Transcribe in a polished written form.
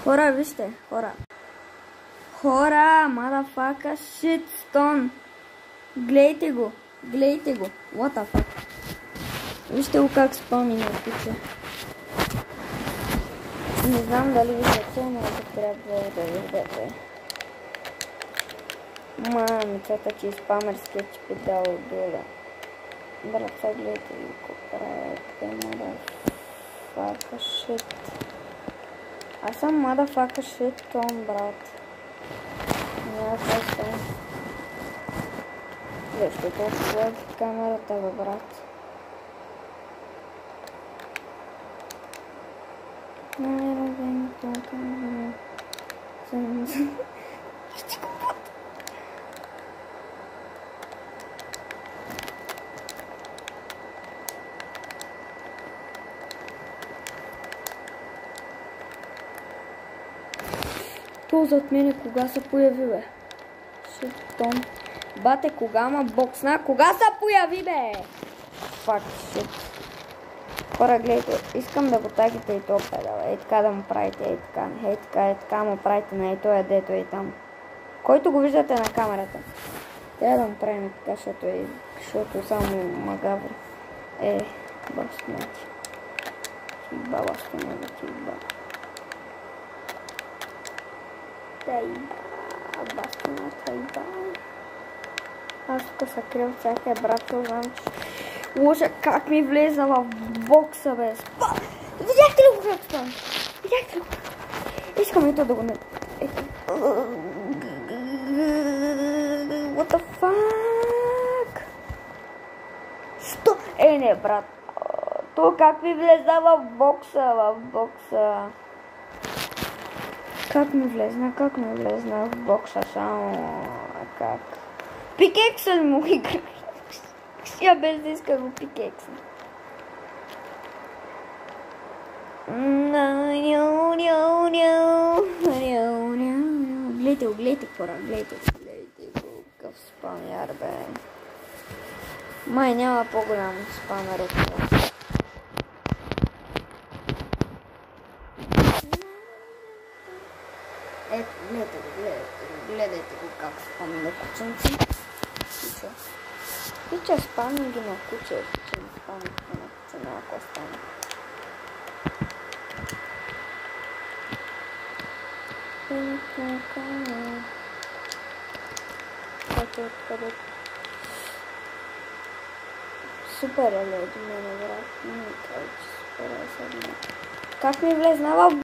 Хора, вижте, хора. Хора, motherfucker, shitstone. Глейте го. What the fuck. Вижте го как спами на куче. Не знам дали виждате, но трябва да виждате. Мамицата, че спамерския чип е дал доля. Брат, сега гледайте ли какво правите, motherfucker shit. Аз съм motherfucker shit, брат. Няма какво. Защо толкова камерата, бе, брат? То зад мене кога се появи, бе? Шитон. Бате, кога ма боксна? Кога се появи, бе? Фак, шит. Хора, гледайте, искам да го тагите и то педал. Ей така да му правите, ей така му правите на ей тоя дето ей там. Който го виждате на камерата. Трябва да му правим така, защото само магаври. Бастунати. Хиба. Бастуната хиба. Аз тук са крил всяка брат, знам, че лоша как ми влезна в бокса, бе. Видяхте ли го как стана? Видяхте ли го? Искам и то да го не... What the fuck? Що? Не, брат. То как ми влезна в бокса? Как ми влезна в бокса, само как? Пикексън му игра. Я без да иска го пикексън. Гледайте хора, гледайте го, какъв спамяр, бе. Май няма по-голям спамер от това. Ето, гледайте го как спами на кученци. Пича спами ги на куче, пича не спами ги на куче, няма какво стане. Супер е, до мене, брат. Не ми кажа, че супер е сега. Как ми влезна в